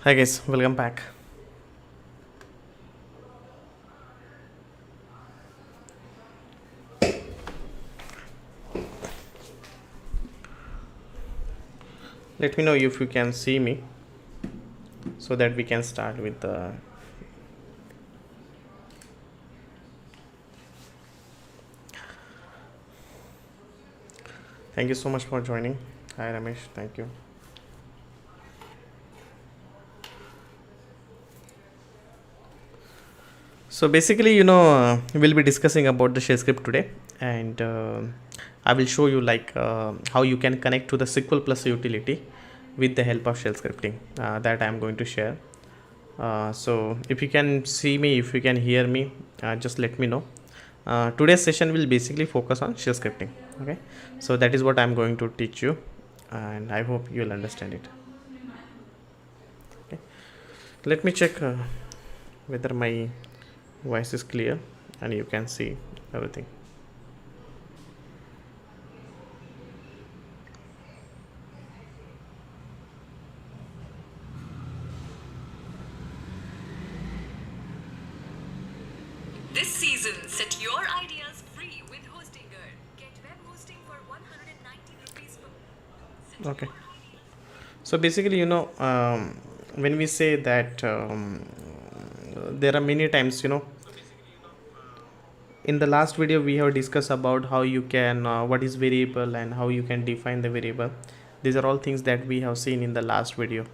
Hi guys, welcome back. Let me know if you can see me so that we can start with the. Thank you so much for joining. Hi Ramesh, thank you. So basically, we'll be discussing about the shell script today, and I will show you how you can connect to the SQLPlus utility with the help of shell scripting that I am going to share. So if you can see me, if you can hear me, just let me know. Today's session will basically focus on shell scripting. Okay, so that is what I'm going to teach you, and I hope you'll understand it. Okay, let me check whether my voice is clear and you can see everything. This season, set your ideas free with HostingGirl. Get web hosting for 190 rupees per. Okay, so basically, when we say that there are many times, in the last video we have discussed about how you can what is variable and how you can define the variable. These are all things that we have seen in the last video.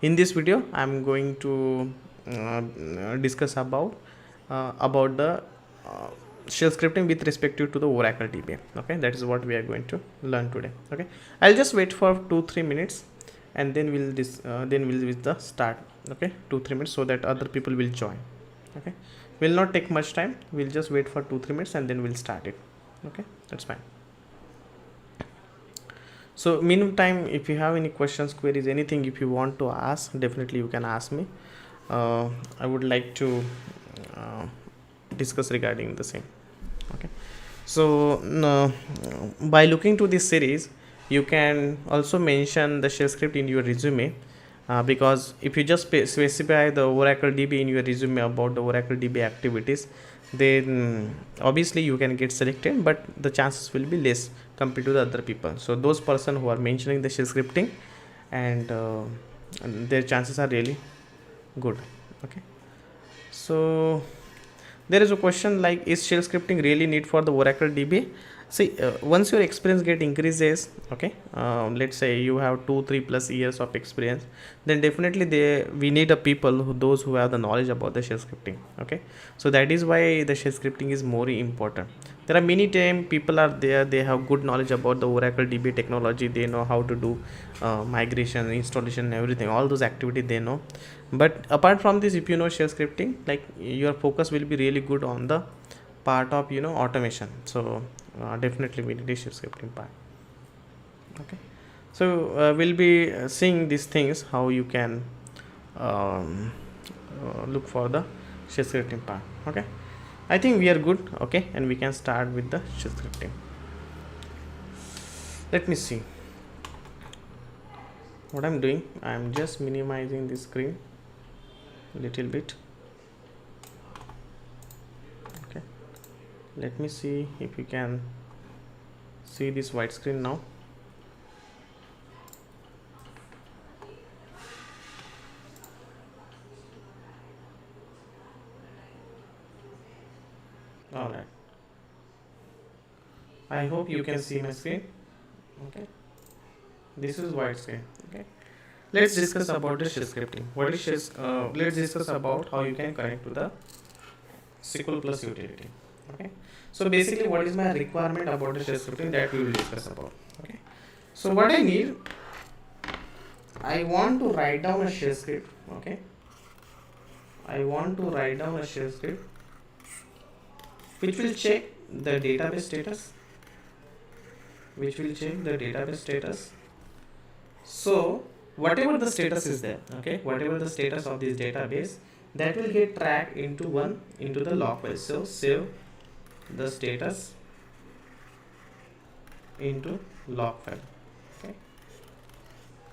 In this video I'm going to discuss about the uh, shell scripting with respect to the Oracle DBA. Okay, that is what we are going to learn today. Okay, I'll just wait for 2-3 minutes and then we'll with the start. Okay, 2-3 minutes so that other people will join. Okay, will not take much time. We'll just wait for 2-3 minutes and then we'll start it. Okay, that's fine. So meantime, if you have any questions, queries, anything, if you want to ask, definitely you can ask me. I would like to uh, discuss regarding the same. Okay, so by looking to this series you can also mention the shell script in your resume, because if you just specify the Oracle DB in your resume about the Oracle DB activities, then obviously you can get selected, but the chances will be less compared to the other people. So those person who are mentioning the shell scripting, and their chances are really good. Okay, so there is a question like, is shell scripting really need for the Oracle DB? See, once your experience get increases, okay, let's say you have 2-3+ years of experience, then definitely we need a people those who have the knowledge about the shell scripting. Okay, so that is why the shell scripting is more important. There are many time people are there, they have good knowledge about the Oracle DB technology, they know how to do migration, installation, everything, all those activities they know. But apart from this, if you know shell scripting, like, your focus will be really good on the part of automation. So definitely we need a shell scripting part. Okay, so we'll be seeing these things, how you can um, look for the shell scripting part. Okay, I think we are good. Okay, and we can start with the shell scripting. Let me see what I'm doing. I'm just minimizing the screen a little bit. Okay, let me see if you can see this white screen now. All right, I hope you can see my screen. Okay, this is white screen. Okay, let's discuss about the shell scripting. What is shell? Let's discuss about how you can connect to the SQLPlus utility. Okay, so basically what is my requirement about the shell scripting, that we will discuss about. Okay, so what I need, I want to write down a shell script. Okay, I want to write down a shell script which will check the database status, so whatever the status is there, okay, whatever the status of this database, that will get tracked into the log file. So save the status into log file. Okay,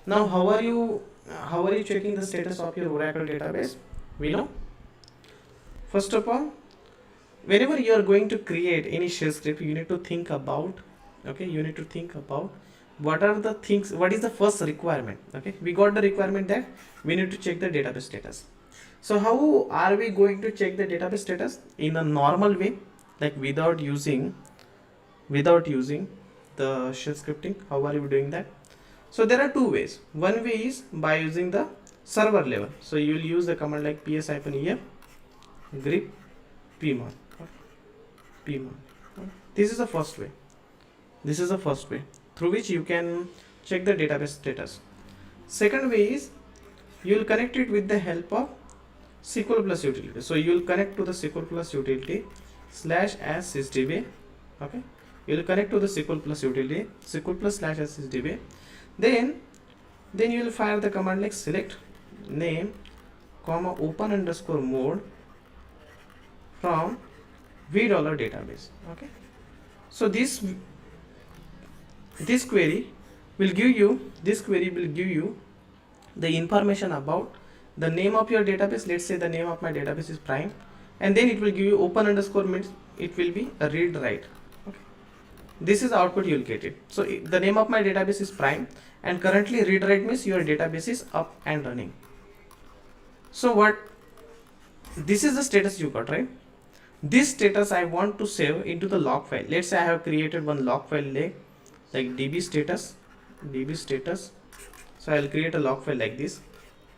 now how are you how are you checking the status of your Oracle database? We know, first of all, whenever you are going to create any shell script, you need to think about, okay, you need to think about what are the things, what is the first requirement. Okay, we got the requirement that we need to check the database status. So how are we going to check the database status? In a normal way, like without using the shell scripting. How are you doing that? So there are two ways. One way is by using the server level. So you will use the command like ps-ef grep pmon. This is the first way. This is the first way through which you can check the database status. Second way is you will connect it with the help of SQLPlus Utility. So you will connect to the SQLPlus Utility /as sysdba. Okay, you will connect to the SQLPlus Utility SQLPlus /as sysdba. Then you will fire the command like select name comma open underscore mode from $v database. Okay, so this query will give you the information about the name of your database. Let's say the name of my database is prime, and then it will give you open underscore means it will be a read write. Okay, this is the output you will get it. So the name of my database is prime, and currently read write means your database is up and running. So what, this is the status you got, right? This status I want to save into the log file. Let's say I have created one log file like db status. So I will create a log file like this,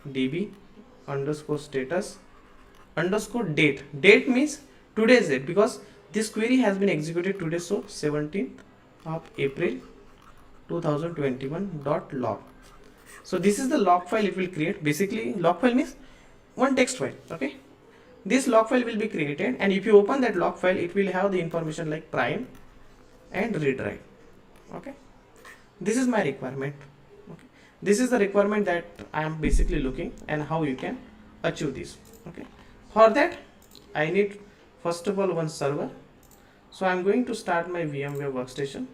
db underscore status underscore date. Date means today's date, because this query has been executed today, so 17th of April 2021 .log. So this is the log file it will create. Basically log file means one text file. Okay, this log file will be created, and if you open that log file, it will have the information like prime and read write. Okay, this is my requirement. Okay, this is the requirement that I am basically looking, and how you can achieve this. Okay, for that I need first of all one server. So I am going to start my VMware workstation.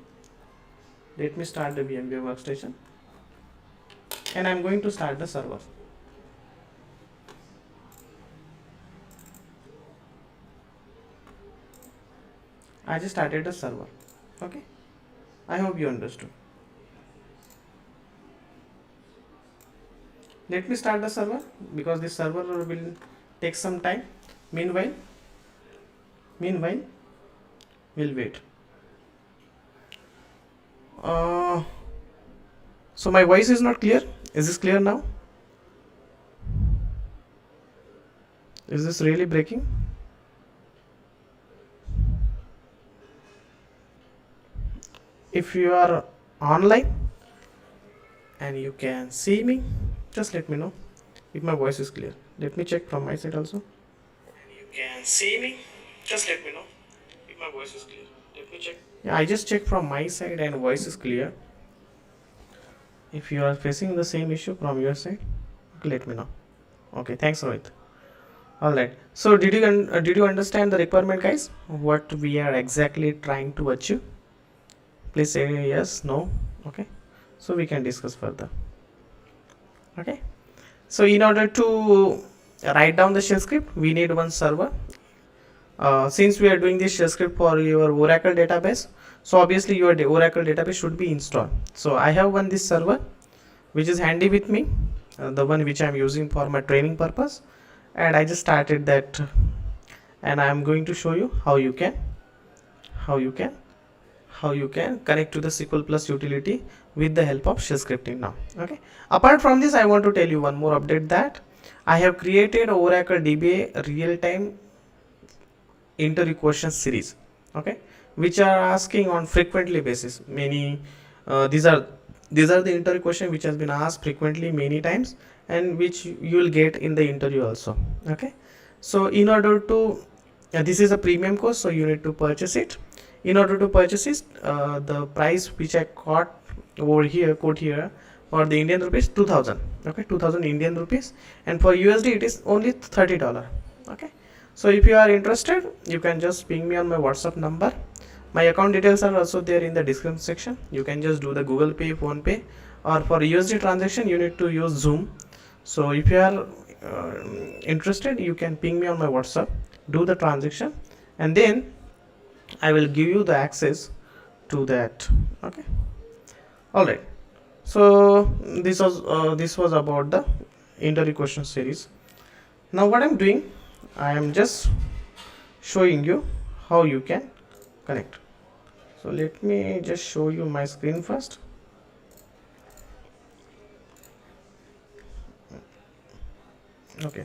Let me start the VMware workstation, and I am going to start the server. I just started the server. Okay, I hope you understood. Let me start the server, because this server will take some time. Meanwhile we'll wait. So my voice is not clear. Is this clear now? Is this really breaking? If you are online and you can see me, just let me know if my voice is clear. Let me check from my side also. And you can see me, just let me know if my voice is clear. Let me check. Yeah, I just checked from my side and voice is clear. If you are facing the same issue from your side, let me know. Okay, thanks Rohit. All right, so did you understand the requirement, guys? What we are exactly trying to achieve? Please say yes, no. Okay, so we can discuss further. Okay, so in order to write down the shell script, we need one server. Since we are doing this shell script for your Oracle database, so obviously your Oracle database should be installed. So I have this server which is handy with me, the one which I am using for my training purpose, and I just started that, and I am going to show you how you can connect to the SQLPlus utility with the help of shell scripting now. Okay, apart from this, I want to tell you one more update, that I have created Oracle DBA real-time interview question series. Okay, which are asking on frequently basis. Many these are the interview question which has been asked frequently many times, and which you will get in the interview also. Okay, so in order to this is a premium course, so you need to purchase it. In order to purchase it, the price which I got over here, quote here, for the Indian rupees 2000. Okay, 2000 Indian rupees, and for USD it is only $30. Okay, so if you are interested, you can just ping me on my WhatsApp number. My account details are also there in the description section. You can just do the Google Pay, Phone Pay, or for USD transaction you need to use Zoom. So if you are interested, you can ping me on my WhatsApp, do the transaction, and then I will give you the access to that. Okay, all right. So this was about the interview question series. Now what I'm doing, I am just showing you how you can connect. So let me just show you my screen first. Okay,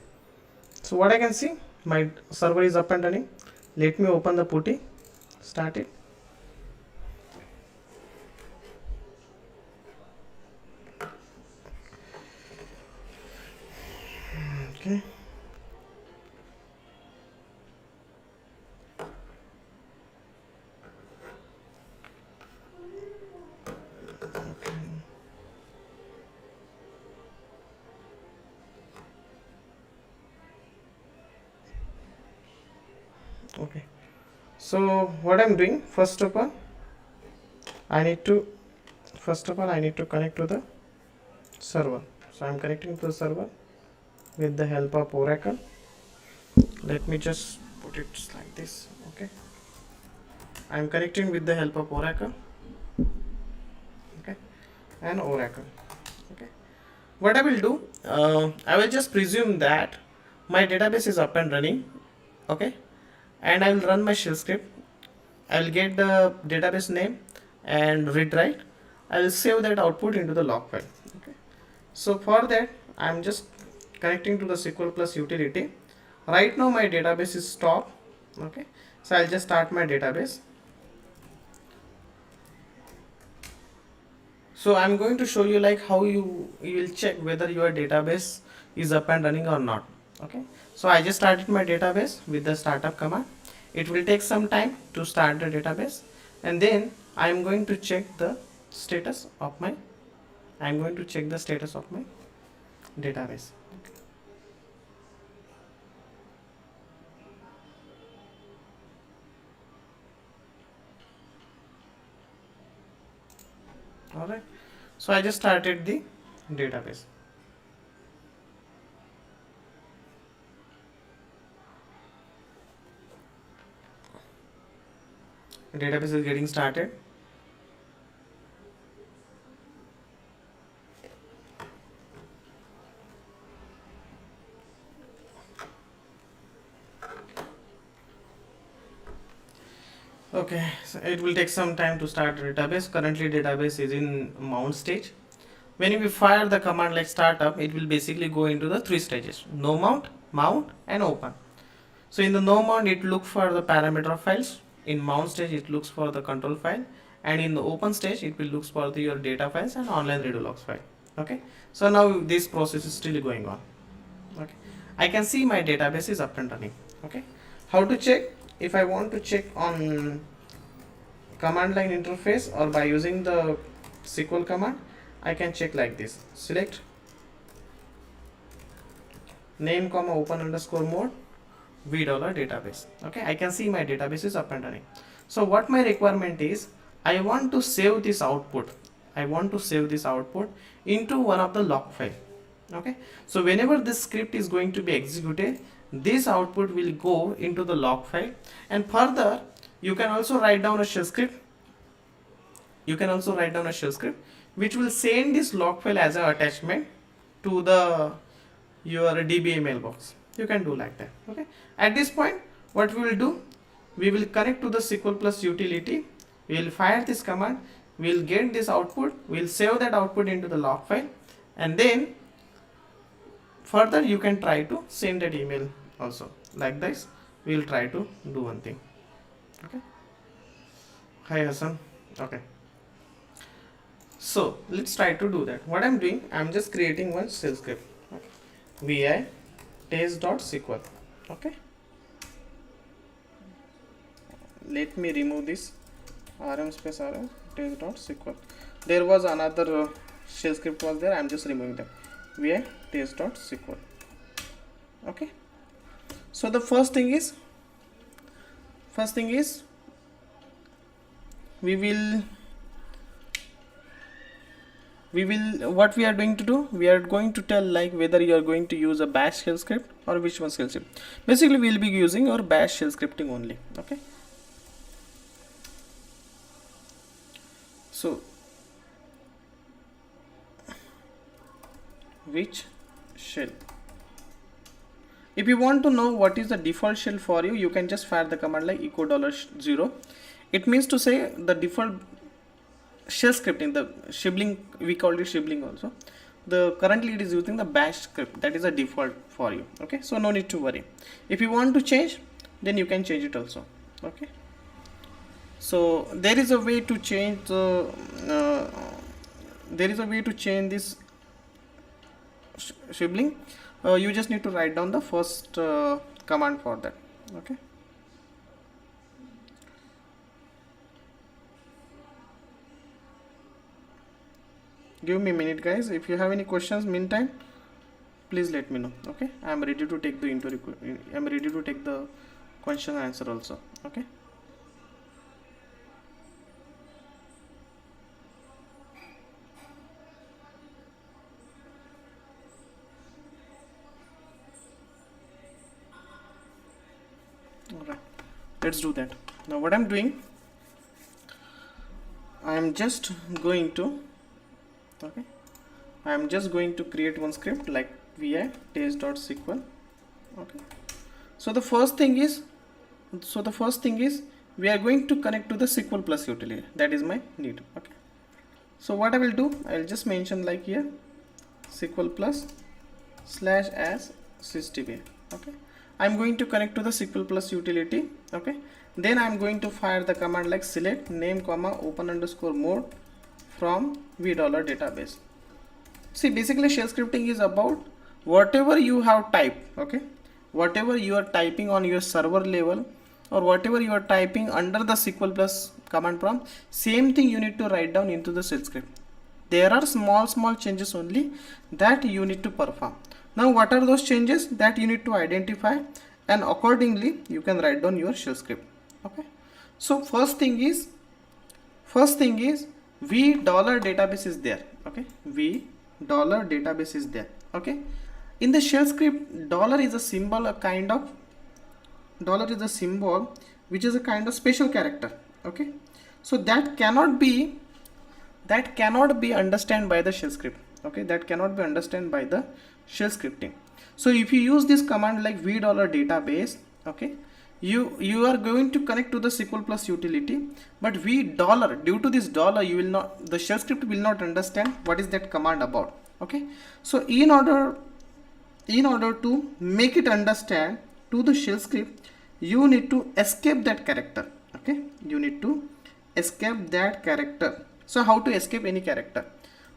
so what I can see, my server is up and running. Let me open the putty, start it. Okay, okay. So what I'm doing, first of all I need to connect to the server. So I'm connecting to the server with the help of Oracle. Let me just put it like this. Okay, I'm connecting with the help of Oracle. Okay, and Oracle. Okay, what I will do, I will just presume that my database is up and running. Okay, and I will run my shell script. I will get the database name and read write. I will save that output into the log file. Okay, so for that I am just connecting to the SQLPlus utility. Right now my database is stopped. Okay, so I'll just start my database. So I'm going to show you like how you will check whether your database is up and running or not. Okay, so I just started my database with the startup command. It will take some time to start the database, and then I'm going to check the status of my database. Okay. All right, so I just started the database. Database is getting started. Okay, so it will take some time to start the database. Currently database is in mount stage. When we fire the command like startup, it will basically go into the three stages: no mount, mount, and open. So in the no mount, it looks for the parameter files. In mount stage, it looks for the control file, and in the open stage, it will look for your data files and online redo logs file. Okay, so now this process is still going on. Okay, I can see my database is up and running. Okay, how to check? If I want to check on command line interface or by using the SQL command, I can check like this. Select name comma open underscore mode v dollar database. Okay, I can see my database is up and running. So what my requirement is, I want to save this output. Into one of the log file. Okay, so whenever this script is going to be executed, this output will go into the log file, and further you can also write down a shell script. Which will send this log file as an attachment to the your DBA mailbox. You can do like that. Okay, at this point what we will do, we will connect to the SQLPlus utility. We will fire this command, we will get this output, we will save that output into the log file, and then further you can try to send that email also like this. We will try to do one thing. Okay, hi Hassan. Okay, so let's try to do that. What I'm doing, I'm just creating one shell script. Okay, vi test.sql. Okay, let me remove this rm space rm test.sql. There was another shell script was there, I'm just removing that. vi test.sql. Okay, so the first thing is we what we are going to do, we are going to tell like whether you are going to use a bash shell script or which one shell script. Basically we will be using our bash shell scripting only. Okay, so which shell, if you want to know what is the default shell for you, you can just fire the command like echo $0. It means to say the default shell scripting, the shibling, we call it shibling also. The currently it is using the bash script, that is a default for you. Okay, so no need to worry. If you want to change, then you can change it also. Okay, so there is a way to change the this shibling. You just need to write down the first command for that. Okay, give me a minute guys. If you have any questions meantime, please let me know. Okay, I am ready to take the I am ready to take the question and answer also. Okay, alright, let's do that. Now what I'm doing, I am just going to create one script like vi test.sql. Okay, so the first thing is we are going to connect to the SQLPlus utility. That is my need. Okay, so what I will do, I will just mention like here SQLPlus / as sysdba. Okay, I'm going to connect to the SQLPlus utility. Okay, then I'm going to fire the command like select name comma open underscore mode from $database. See, basically shell scripting is about whatever you have typed. Okay, whatever you are typing on your server level or whatever you are typing under the SQLPlus command prompt, same thing you need to write down into the shell script. There are small changes only that you need to perform. Now what are those changes that you need to identify, and accordingly you can write down your shell script. Okay, so first thing is $database is there. Okay, $database is there. Okay, in the shell script, dollar is a symbol, which is a kind of special character. Okay, so that cannot be understood by the shell script. Okay, that cannot be understood by the shell scripting. So if you use this command like $database, okay, you are going to connect to the SQLPlus utility, but due to this dollar, the shell script will not understand what is that command about. Okay, so in order to make it understand to the shell script, you need to escape that character. Okay, you need to escape that character. So how to escape any character?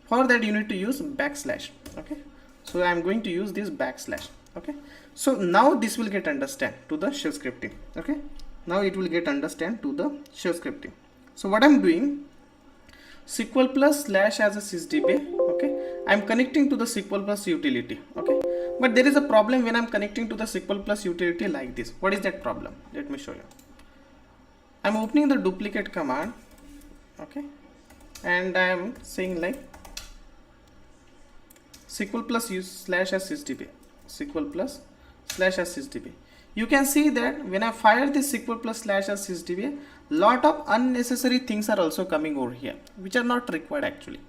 For that you need to use backslash. Okay, so I am going to use this backslash. Okay, so now this will get understand to the shell scripting. Okay, now it will get understand to the shell scripting. So what I'm doing, SQLPlus / as a sysdba. Okay, I'm connecting to the SQLPlus utility. Okay, but there is a problem when I'm connecting to the SQLPlus utility like this. What is that problem? Let me show you. I'm opening the duplicate command. Okay, and I am saying like SQLPlus / as sysdba. SQLPlus / as sysdba. You can see that when I fire this SQLPlus / as sysdba, lot of unnecessary things are also coming over here, which are not required actually.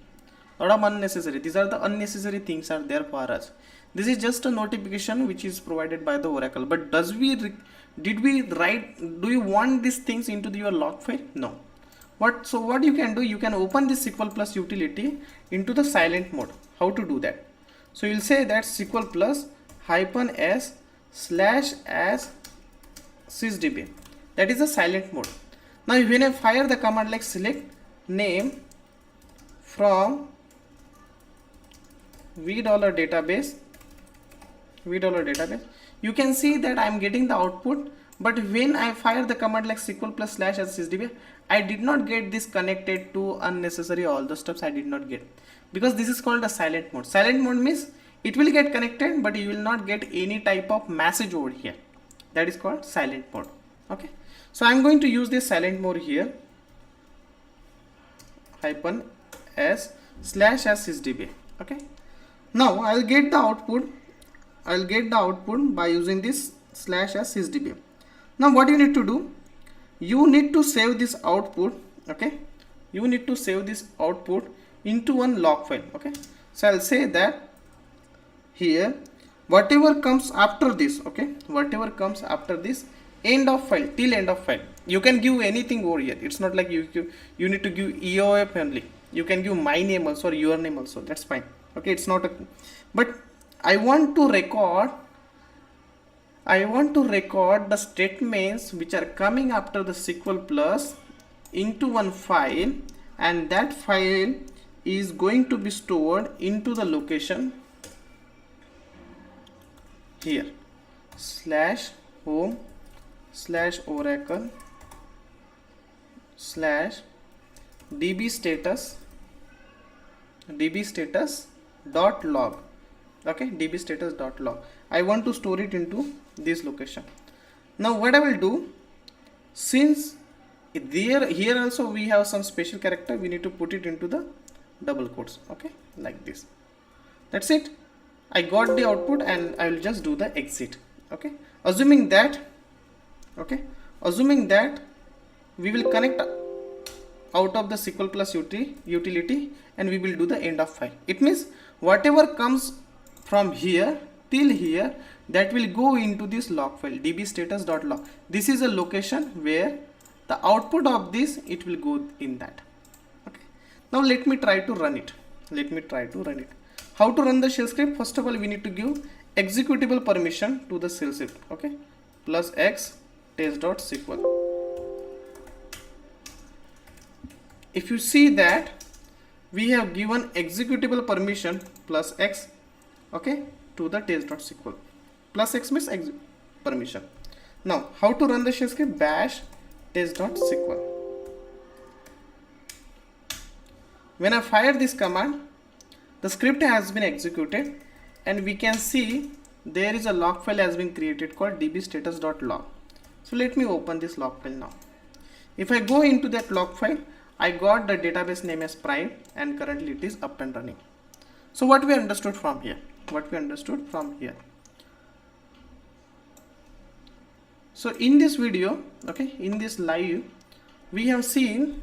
Lot of unnecessary. These are the unnecessary things are there for us. This is just a notification which is provided by the Oracle. But do you want these things into your log file? No. So what you can do, you can open this SQLPlus utility into the silent mode. How to do that? So you'll say that SQLPlus -s / as sysdba. That is the silent mode. Now when I fire the command like select name from $database, you can see that I am getting the output. But when I fire the command like SQLPlus / as sysdba, I did not get this connected to unnecessary, all the steps I did not get, because this is called a silent mode. Silent mode means it will get connected, but you will not get any type of message over here. That is called silent mode. Okay, so I'm going to use this silent mode here, -s slash as sysdba. Okay, now I'll get the output by using this slash as sysdba. Now what you need to do, you need to save this output. Okay, you need to save this output into one log file. Okay, so I'll say that here whatever comes after this, okay, whatever comes after this end of file, till end of file, you can give anything over here. It's not like you need to give EOF only. You can give my name also or your name also, that's fine. Okay, it's not a, but I want to record the statements which are coming after the SQL Plus into one file, and that file is going to be stored into the location here, slash home slash oracle slash db status dot log. Okay, db status dot log. I want to store it into this location. Now what I will do, since here also we have some special character, we need to put it into the double quotes. Okay, like this. That's it. I got the output and I will just do the exit. Okay, assuming that we will connect out of the SQLPlus utility and we will do the end of file. It means whatever comes from here till here, that will go into this log file, dbstatus.log. This is a location where the output of this, it will go in that. Okay, now let me try to run it. How to run the shell script? First of all, we need to give executable permission to the shell script. Okay, plus x test.sql. If you see that we have given executable permission plus x, okay, to the test.sql. Plus x means permission. Now how to run the shell script? Bash test.sql. When I fire this command, the script has been executed and we can see there is a log file has been created called dbstatus.log. So let me open this log file now. If I go into that log file, I got the database name as prime and currently it is up and running. So what we understood from here? So in this video, okay, in this live, we have seen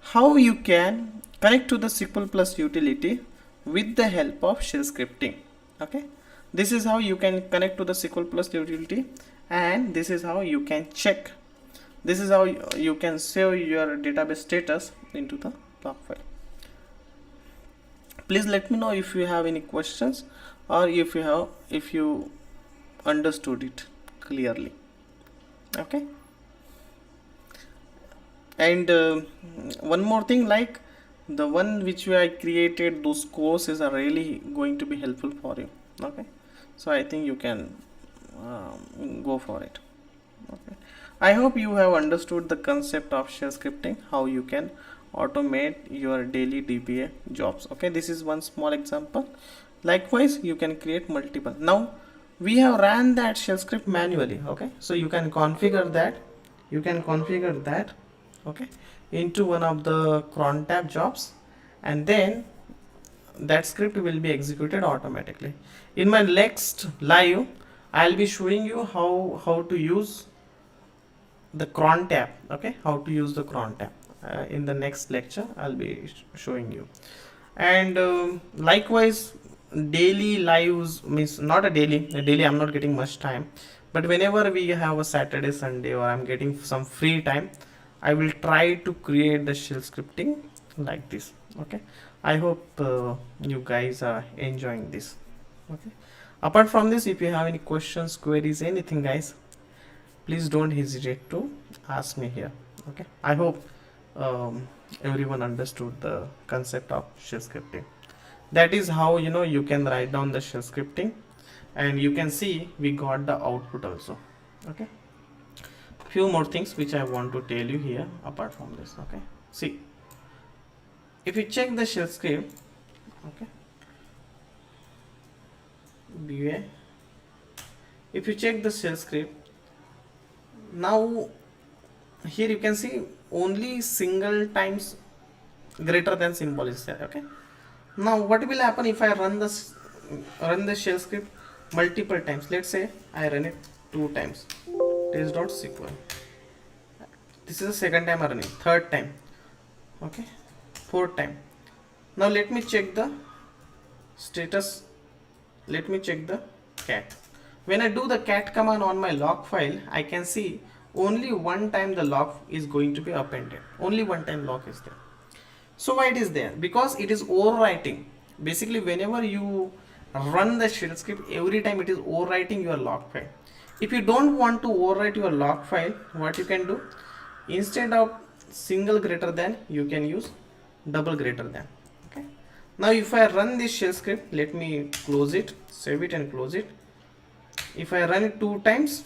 how you can connect to the SQLPlus utility with the help of shell scripting. Okay, this is how you can connect to the SQLPlus utility, and this is how you can check. This is how you can save your database status into the log file. Please let me know if you have any questions or if you understood it clearly. Okay, and one more thing, like the one which I created, those courses are really going to be helpful for you. Okay, so I think you can go for it. Okay, I hope you have understood the concept of shell scripting, how you can automate your daily DBA jobs. Okay, this is one small example. Likewise, you can create multiple. Now we have ran that shell script manually. Okay, so you can configure that. Okay, into one of the cron tab jobs, and then that script will be executed automatically. In my next live, I'll be showing you how to use the cron tab. Okay, how to use the cron tab. In the next lecture I'll be showing you. And likewise, daily lives means not a daily I'm not getting much time, but whenever we have a Saturday, Sunday, or I'm getting some free time, I will try to create the shell scripting like this. Okay, I hope you guys are enjoying this. Okay, apart from this, if you have any questions, queries, anything, guys, please don't hesitate to ask me here. Okay, I hope everyone understood the concept of shell scripting. That is how you can write down the shell scripting, and you can see we got the output also. Okay, few more things which I want to tell you here apart from this. Okay, see, if you check the shell script, okay, BA, if you check the shell script, now here you can see only single times greater than symbol is there. Okay, now what will happen if I run the shell script multiple times? Let's say I run it 2 times, test.sql. This is the second time I running, third time, okay, fourth time. Now let me check the status. Let me check the cat. When I do the cat command on my log file, I can see only one time the log is going to be appended. Only one time log is there. So why it is there? Because it is overwriting. Basically, whenever you run the shell script, every time it is overwriting your log file. If you don't want to overwrite your log file, what you can do? Instead of single greater than, you can use double greater than. Okay. Now if I run this shell script, let me close it, save it and close it. If I run it 2 times,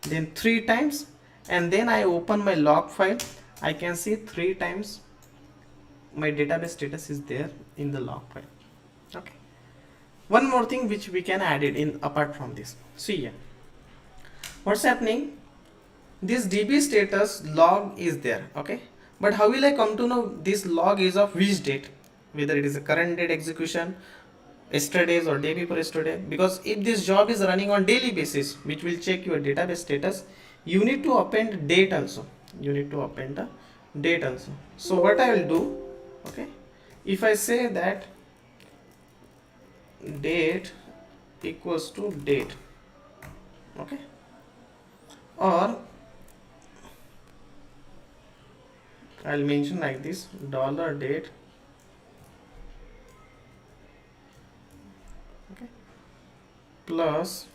then 3 times, and then I open my log file, I can see 3 times my database status is there in the log file. Okay. One more thing which we can add it in apart from this. See here, what's happening? This DB status log is there. Okay, but how will I come to know this log is of which date? Whether it is a current date execution, yesterday's or day before yesterday? Because if this job is running on daily basis, which will check your database status, you need to append date also. You need to append the date also. So what I will do, okay, if I say that date equals to date, okay, or I'll mention like this, $date, okay, plus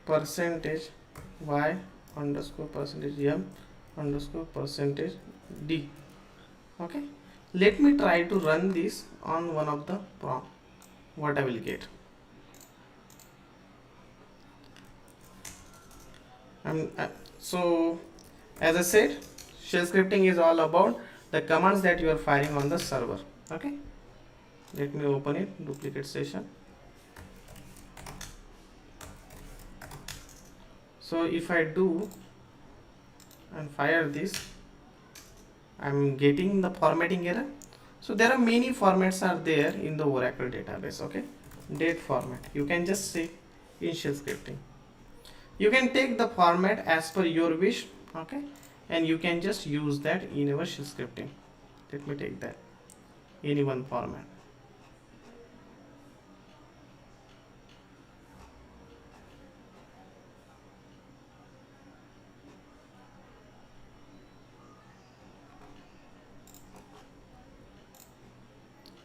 percentage y underscore percentage m underscore percentage d. Okay, let me try to run this on one of the prompt. What I will get? So as I said, shell scripting is all about the commands that you are firing on the server. Okay, let me open it, duplicate session. So if I do and fire this, I'm getting the formatting error. So there are many formats are there in the Oracle database. Okay, date format, you can just say in shell scripting. You can take the format as per your wish, okay, and you can just use that in your shell scripting. Let me take that, any one format.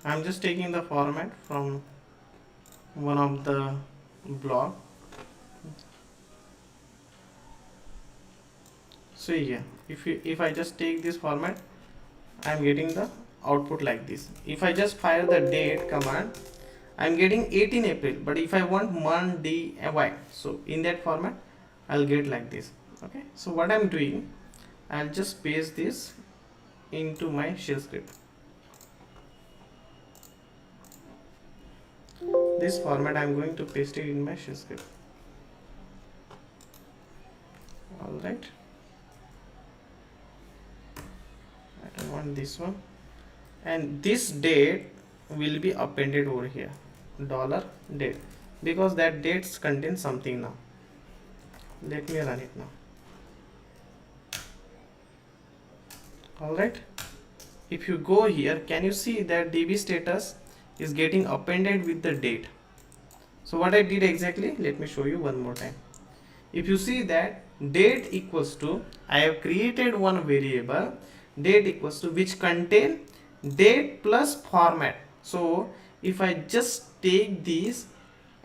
I'm just taking the format from one of the blog. So here, if I just take this format, I'm getting the output like this. If I just fire the date command, I'm getting 18 April, but if I want month, day, y, so in that format I'll get like this. Okay, so what I'm doing, I'll just paste this into my shell script. This format I'm going to paste it in my shell script. All right, I don't want this one, and this date will be appended over here, $date, because that dates contains something. Now let me run it now. All right, if you go here, can you see that DB status is getting appended with the date? So what I did exactly, let me show you one more time. If you see that date equals to, I have created one variable date equals to which contain date plus format. So if I just take these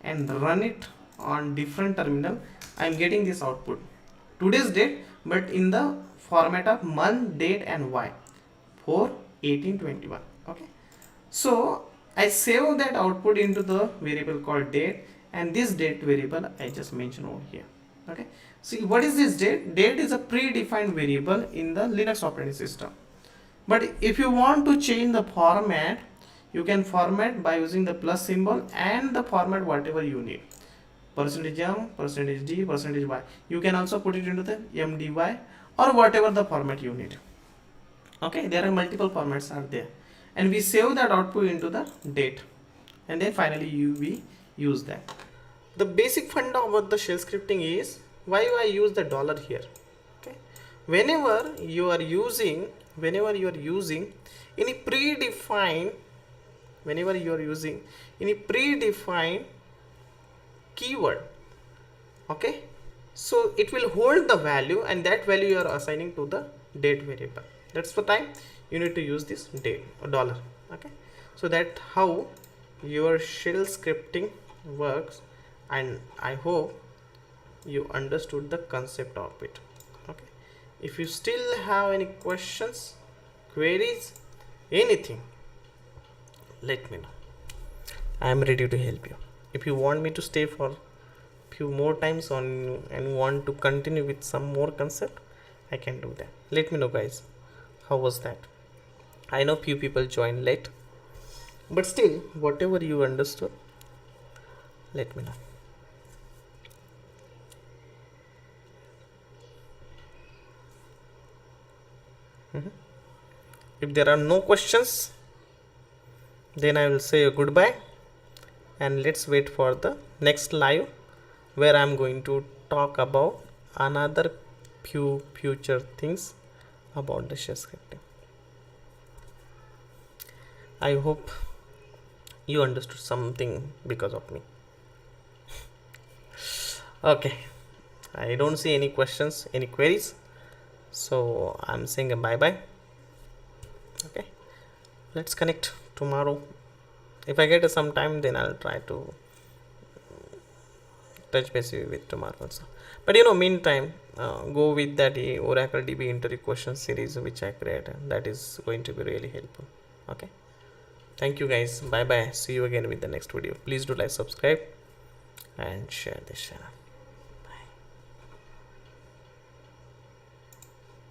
and run it on different terminal, I am getting this output, today's date, but in the format of month, date and y, 4/18/21. Okay, so I save that output into the variable called date, and this date variable I just mentioned over here. Okay, see, what is this date? Date is a predefined variable in the Linux operating system, but if you want to change the format, you can format by using the plus symbol and the format whatever you need, %m, %d, %y. You can also put it into the mdy or whatever the format you need. Okay, there are multiple formats are there, and we save that output into the date, and then finally we use that. The basic funda about the shell scripting is why I use the dollar here. Okay, whenever you are using any predefined whenever you are using any predefined keyword, okay, so it will hold the value, and that value you are assigning to the date variable. That's the time you need to use this date or dollar. Okay, so that how your shell scripting works, and I hope you understood the concept of it. Okay, if you still have any questions, queries, anything, let me know. I am ready to help you. If you want me to stay for few more times on and want to continue with some more concept, I can do that. Let me know, guys, how was that. I know few people joined late, but still whatever you understood, let me know. If there are no questions, then I will say a goodbye, and let's wait for the next live where I'm going to talk about another few future things about the shell scripting. I hope you understood something because of me. Okay, I don't see any questions, any queries, so I'm saying a bye bye. Okay, let's connect tomorrow. If I get some time, then I'll try to touch base with tomorrow also. But meantime, go with that Oracle DB interview question series which I created. That is going to be really helpful. Okay, thank you guys. Bye bye. See you again with the next video. Please do like, subscribe, and share this channel.